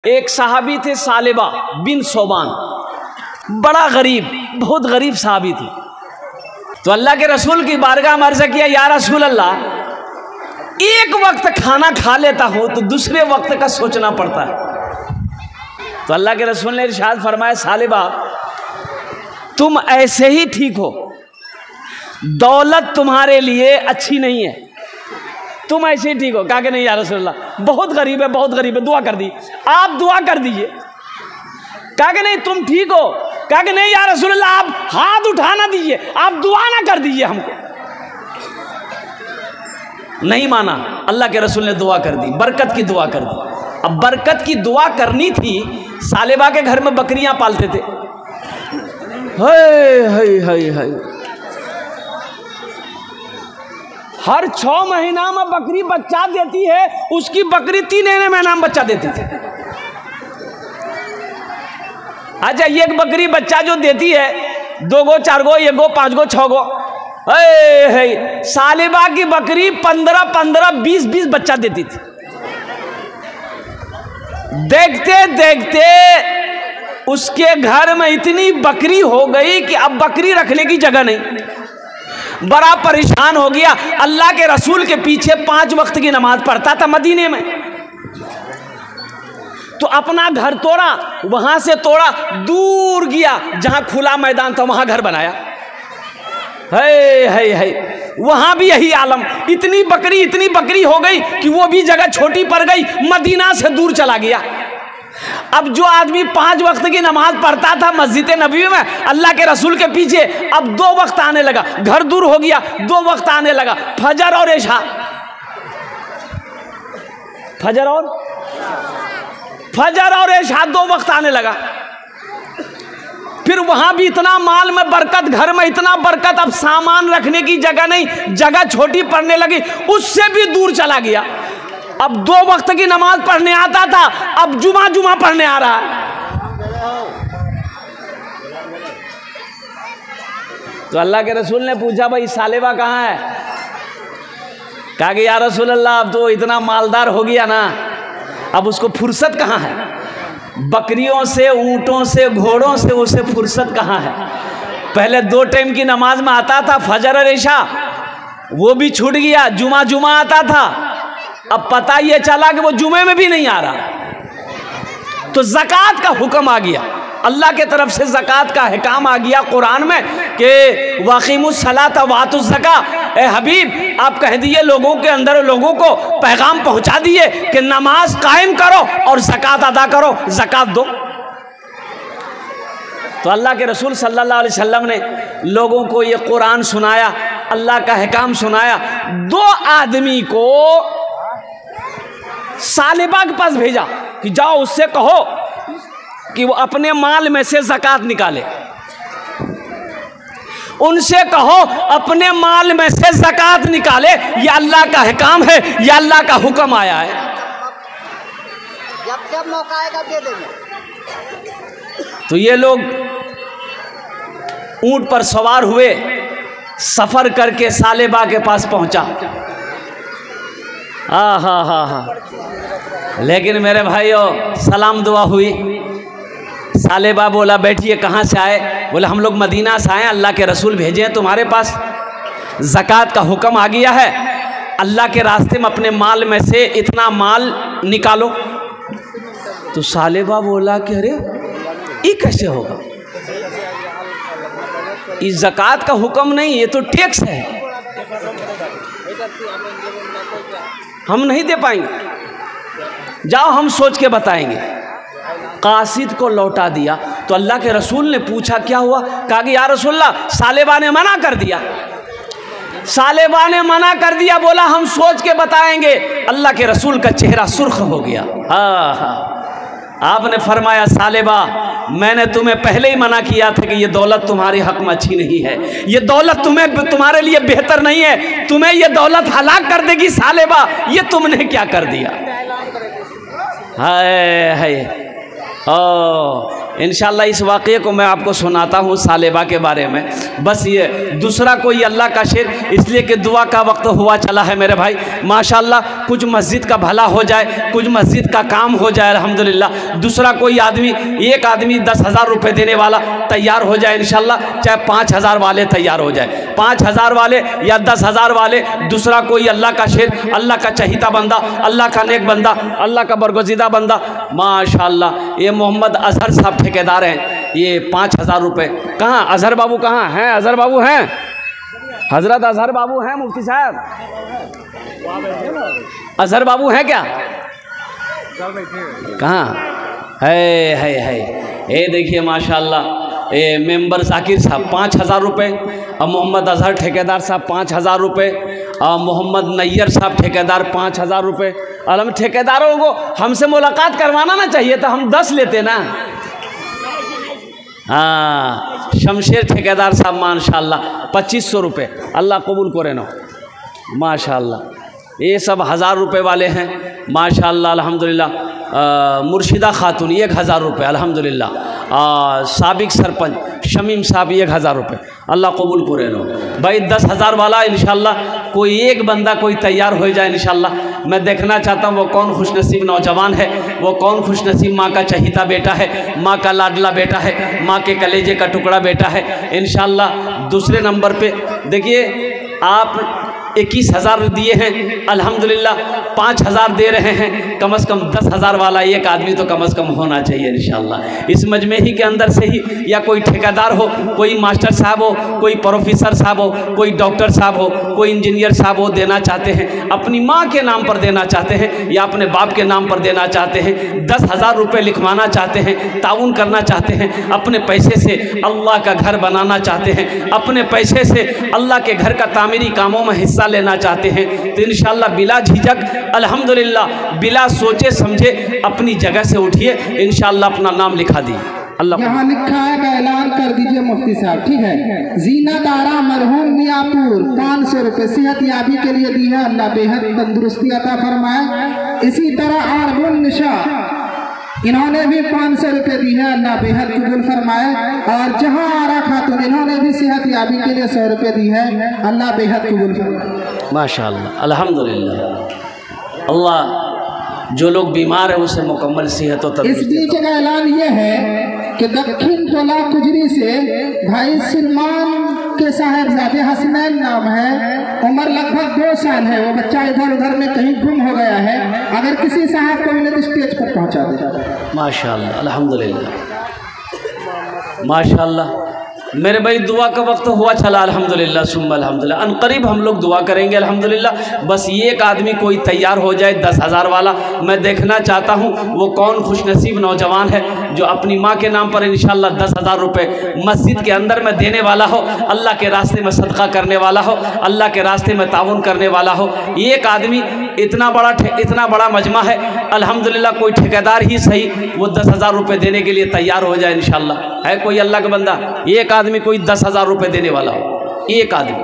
एक सहाबी थे सालिबा बिन सोबान, बड़ा गरीब, बहुत गरीब सहाबी थी। तो अल्लाह के रसूल की बारगाह में अर्ज़ किया, या रसूल अल्लाह, एक वक्त खाना खा लेता हूँ तो दूसरे वक्त का सोचना पड़ता है। तो अल्लाह के रसूल ने इरशाद फरमाया, सालिबा तुम ऐसे ही ठीक हो, दौलत तुम्हारे लिए अच्छी नहीं है, तुम ऐसे ही ठीक हो। कहा कि नहीं या रसूलल्लाह, बहुत गरीब है, बहुत गरीब है, दुआ कर दी, आप दुआ कर दीजिए। कहा कि नहीं तुम ठीक हो। कहा कि नहीं या रसूलल्लाह, आप हाथ उठा ना दीजिए, आप दुआ ना कर दीजिए हमको। नहीं माना, अल्लाह के रसूल ने दुआ कर दी, बरकत की दुआ कर दी। अब बरकत की दुआ करनी थी, सालिबा के घर में बकरियां पालते थे। हाय हाय हाय हाय, हर 6 महीना में बकरी बच्चा देती है, उसकी बकरी 3 महीना में बच्चा देती थी। अच्छा, एक बकरी बच्चा जो देती है 2 गो 4 गो 1 गो 5 गो 6 गो, सालिबा की बकरी 15 20 बच्चा देती थी। देखते देखते उसके घर में इतनी बकरी हो गई कि अब बकरी रखने की जगह नहीं। बड़ा परेशान हो गया। अल्लाह के रसूल के पीछे 5 वक्त की नमाज पढ़ता था मदीने में। तो अपना घर तोड़ा, वहां से तोड़ा, दूर गया जहां खुला मैदान था, वहां घर बनाया। है वहां भी यही आलम, इतनी बकरी हो गई कि वो भी जगह छोटी पड़ गई, मदीना से दूर चला गया। अब जो आदमी 5 वक्त की नमाज पढ़ता था मस्जिद नबी में अल्लाह के रसूल के पीछे, अब 2 वक्त आने लगा, घर दूर हो गया, 2 वक्त आने लगा, फजर और इशा, फजर और इशा 2 वक्त आने लगा। फिर वहां भी इतना माल में बरकत, घर में इतना बरकत, अब सामान रखने की जगह नहीं, जगह छोटी पड़ने लगी, उससे भी दूर चला गया। अब 2 वक्त की नमाज पढ़ने आता था, अब जुमा पढ़ने आ रहा है। तो अल्लाह के रसूल ने पूछा, भाई सालिबा कहाँ है? कहा कि या रसूल अल्लाह, अब तो इतना मालदार हो गया ना, अब उसको फुर्सत कहाँ है? बकरियों से, ऊंटों से, घोड़ों से उसे फुर्सत कहाँ है? पहले 2 टाइम की नमाज में आता था, फजर और इशा, वो भी छूट गया। जुमा आता था, अब पता ये चला कि वो जुमे में भी नहीं आ रहा। तो ज़कात का हुक्म आ गया, अल्लाह के तरफ से ज़कात का अहकाम आ गया कुरान में कि वाक़िमुस सलात वातुज़ ज़का। ए हबीब, आप कह दिए लोगों के अंदर, लोगों को पैगाम पहुंचा दिए कि नमाज कायम करो और ज़कात अदा करो, ज़कात दो। तो अल्लाह के रसूल सल्लल्लाहु अलैहि वसल्लम ने लोगों को ये कुरान सुनाया, अल्लाह का अहकाम सुनाया। 2 आदमी को सालिबा के पास भेजा कि जाओ उससे कहो कि वो अपने माल में से ज़कात निकाले। उनसे कहो अपने माल में से ज़कात निकाले, ये अल्लाह का हुक्म है, ये अल्लाह का हुक्म आया है। जब मौका आएगा दे देंगे। तो ये लोग ऊंट पर सवार हुए, सफर करके सालिबा के पास पहुंचा। हा। लेकिन मेरे भाइयों, सलाम दुआ हुई। सालिबा बोला, बैठिए, कहाँ से आए? बोले हम लोग मदीना से आए, अल्लाह के रसूल भेजे हैं तुम्हारे पास, ज़कात का हुक्म आ गया है, अल्लाह के रास्ते में अपने माल में से इतना माल निकालो। तो सालिबा बोला कि अरे ये कैसे होगा, इस ज़कात का हुक्म नहीं, ये तो टैक्स है, हम नहीं दे पाएंगे, जाओ हम सोच के बताएंगे। कासिद को लौटा दिया। तो अल्लाह के रसूल ने पूछा क्या हुआ? कहा कि या रसूलल्लाह, सालिबा ने मना कर दिया, सालिबा ने मना कर दिया, बोला हम सोच के बताएंगे। अल्लाह के रसूल का चेहरा सुर्ख हो गया। हाँ, आपने फरमाया, सालिबा मैंने तुम्हें पहले ही मना किया था कि ये दौलत तुम्हारे हक में अच्छी नहीं है, ये दौलत तुम्हारे लिए बेहतर नहीं है, तुम्हें ये दौलत हलाक कर देगी। सालिबा, ये तुमने क्या कर दिया? हाय इंशाल्लाह इस वाक़े को मैं आपको सुनाता हूँ सालेबा के बारे में। बस ये दूसरा कोई अल्लाह का शेर, इसलिए कि दुआ का वक्त हुआ चला है मेरे भाई। माशाल्लाह कुछ मस्जिद का भला हो जाए, कुछ मस्जिद का काम हो जाए अल्हम्दुलिल्लाह। दूसरा कोई आदमी, एक आदमी 10,000 रुपये देने वाला तैयार हो जाए इंशाल्लाह, चाहे 5,000 वाले तैयार हो जाए, 5,000 वाले या 10,000 वाले। दूसरा कोई अल्लाह का शेर, अल्लाह का चहीता बंदा, अल्लाह का नेक बंदा, अल्लाह का बरगुज़ीदा बंदा माशाल्लाह। ये मोहम्मद अजहर साहब ठेकेदार हैं, ये 5,000 रुपये। कहाँ अजहर बाबू, कहाँ हैं अजहर बाबू? हैं हजरत अजहर बाबू हैं मुफ्ती साहब? अजहर बाबू हैं क्या? कहाँ है? ये देखिए माशाल्लाह, ये मेंबर जाकिर साहब 5,000 रुपये, और मोहम्मद अजहर ठेकेदार साहब 5,000 रुपये, और मोहम्मद नैयर साहब ठेकेदार 5,000 रुपये। और हम ठेकेदारों को हमसे मुलाकात करवाना ना चाहिए तो हम 10 लेते ना। हाँ, शमशेर ठेकेदार साहब माशाल्लाह 2,500 रुपये, अल्लाह कबूल करे ना माशाल्लाह। ये सब 1,000 रुपये वाले हैं माशाल्लाह अल्हम्दुलिल्लाह। मुर्शिदा खातून 1,000 रुपये अल्हम्दुलिल्लाह। साबिक सरपंच शमीम साहब 1,000 रुपये, अल्लाह कबूल करे नो भाई। 10,000 वाला इंशाल्लाह कोई एक बंदा कोई तैयार हो जाए इंशाल्लाह। मैं देखना चाहता हूँ वो कौन खुशनसीब नौजवान है, वो कौन खुशनसीब माँ का चहीता बेटा है, माँ का लाडला बेटा है, माँ के कलेजे का टुकड़ा बेटा है इंशाल्लाह। दूसरे नंबर पे देखिए आप 21,000 दिए हैं अल्हम्दुलिल्लाह, 5,000 दे रहे हैं, कम से कम 10,000 वाला एक आदमी तो कम से कम होना चाहिए इंशाल्लाह। इस मजमे ही के अंदर से ही, या कोई ठेकेदार हो, कोई मास्टर साहब हो, कोई प्रोफेसर साहब हो, कोई डॉक्टर साहब हो, कोई इंजीनियर साहब हो, देना चाहते हैं अपनी माँ के नाम पर देना चाहते हैं या अपने बाप के नाम पर देना चाहते हैं, 10,000 रुपये लिखवाना चाहते हैं, ताउन करना चाहते हैं, अपने पैसे से अल्लाह का घर बनाना चाहते हैं, अपने पैसे से अल्लाह के घर का तामीरी कामों में हिस्सा लेना चाहते हैं, तो इंशाल्लाह बिला झिझक अल्हम्दुलिल्लाह, बिला सोचे समझे अपनी जगह से उठिए इंशाल्लाह, अपना नाम लिखा दिए। अल्लाह यहाँ लिखा है का ऐलान कर दीजिए मुफ्ती साहब, ठीक है। जीनत आरा मरहूम मियापुर 500 रुपये सेहत याबी के लिए दी है, अल्लाह बेहद तंदुरुस्ती अता फरमाए। इसी तरह आरबुल निशा इन्होंने भी 500 रुपये दी है, अल्लाह बेहद कबूल फरमाए। और जहाँ आरा खातून इन्होंने भी सेहत याबी के लिए 100 रुपये दी है, अल्लाह बेहद कबूल फरमाए माशाअल्लाह अल्हम्दुलिल्लाह। अल्लाह जो लोग बीमार है उसे मुकम्मल सेहत और इस बीच का ऐलान ये है कि दक्षिण टोला कुजरी से भाई सलमान के साहबजादे हसनैन नाम है, उम्र लगभग 2 साल है, वो बच्चा इधर उधर में कहीं गुम हो गया है, अगर किसी साहब को मिले तो स्टेज पर पहुंचा दे। माशाअल्लाह अल्हम्दुलिल्लाह माशाअल्लाह। मेरे भाई दुआ का वक्त हुआ चला अल्हम्दुलिल्लाह सुम्मा अल्हम्दुलिल्लाह। अनकरीब हम लोग दुआ करेंगे अल्हम्दुलिल्लाह। बस एक आदमी कोई तैयार हो जाए 10,000 वाला। मैं देखना चाहता हूँ वो कौन खुशनसीब नौजवान है जो अपनी माँ के नाम पर इंशाल्लाह 10,000 रुपये मस्जिद के अंदर में देने वाला हो, अल्लाह के रास्ते में सदका करने वाला हो, अल्लाह के रास्ते में ताउन करने वाला हो। एक आदमी इतना बड़ा मजमा है अल्हम्दुलिल्लाह, कोई ठेकेदार ही सही वो 10,000 रुपये देने के लिए तैयार हो जाए इंशाल्लाह। है कोई अल्लाह का बंदा, एक आदमी कोई 10,000 रुपये देने वाला हो, एक आदमी,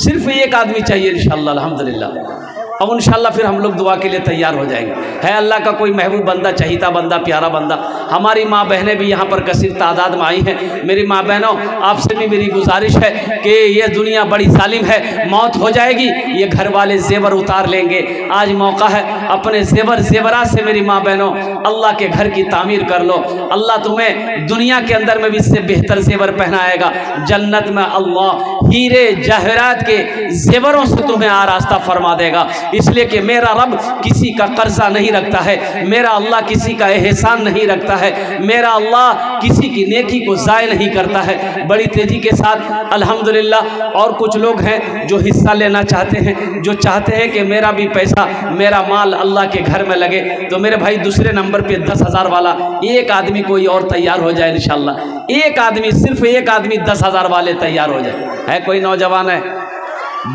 सिर्फ एक आदमी चाहिए इंशाल्लाह अल्हम्दुलिल्लाह। अब इंशाल्लाह फिर हम लोग दुआ के लिए तैयार हो जाएंगे। है अल्लाह का कोई महबूब बंदा, चहीता बंदा, प्यारा बंदा। हमारी माँ बहनें भी यहाँ पर कसीर तादाद में आई हैं। मेरी माँ बहनों आपसे भी मेरी गुजारिश है कि ये दुनिया बड़ी जालिम है, मौत हो जाएगी, ये घर वाले जेवर उतार लेंगे। आज मौका है, अपने जेवरात से मेरी माँ बहनों अल्लाह के घर की तामीर कर लो। अल्लाह तुम्हें दुनिया के अंदर में भी इससे बेहतर जेवर पहनाएगा। जन्नत में अल्लाह हीरे जवाहरात के जेवरों से तुम्हें आरास्ता फरमा देगा। इसलिए कि मेरा रब किसी का कर्जा नहीं रखता है, मेरा अल्लाह किसी का एहसान नहीं रखता है, मेरा अल्लाह किसी की नेकी को ज़ाय नहीं करता है। बड़ी तेज़ी के साथ अल्हम्दुलिल्लाह और कुछ लोग हैं जो हिस्सा लेना चाहते हैं, जो चाहते हैं कि मेरा भी पैसा, मेरा माल अल्लाह के घर में लगे। तो मेरे भाई दूसरे नंबर पे 10,000 वाला एक आदमी कोई और तैयार हो जाए इंशाल्लाह। एक आदमी, सिर्फ एक आदमी 10,000 वाले तैयार हो जाए। है कोई नौजवान है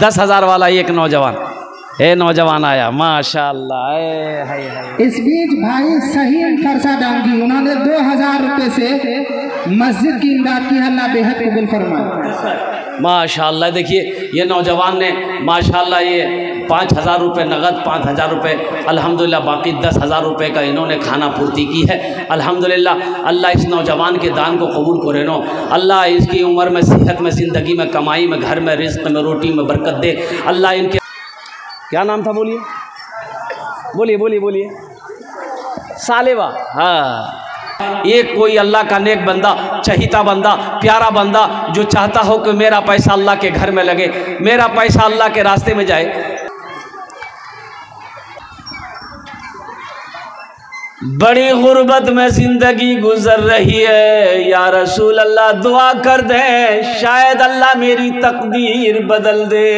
10,000 वाला? एक नौजवान, नौजवान आया माशाअल्लाह। इस बीच भाई सहीम फरसा डांगी उन्होंने 2,000 रुपये से मस्जिद की इमदाद की, अल्लाह बेहद कबूल फरमाए माशाअल्लाह। देखिए ये नौजवान ने माशाअल्लाह ये 5,000 रुपये नगद, 5,000 रुपये अल्हम्दुलिल्लाह, बाकी 10,000 रुपये का इन्होंने खाना पूर्ति की है। अल्हम्दुलिल्लाह, अल्लाह इस नौजवान के दान को कबूल करे नो। अल्लाह इसकी उम्र में, सेहत में, ज़िंदगी में, कमाई में, घर में, रिज़्क़ में, रोटी में बरकत दे। अल्लाह इनके, क्या नाम था बोलिए, बोलिए बोलिए बोलिए, सालेवा। हाँ, एक कोई अल्लाह का नेक बंदा, चहीता बंदा, प्यारा बंदा जो चाहता हो कि मेरा पैसा अल्लाह के घर में लगे, मेरा पैसा अल्लाह के रास्ते में जाए। बड़ी गुर्बत में जिंदगी गुजर रही है, या रसूल अल्लाह दुआ कर दे, शायद अल्लाह मेरी तकदीर बदल दे।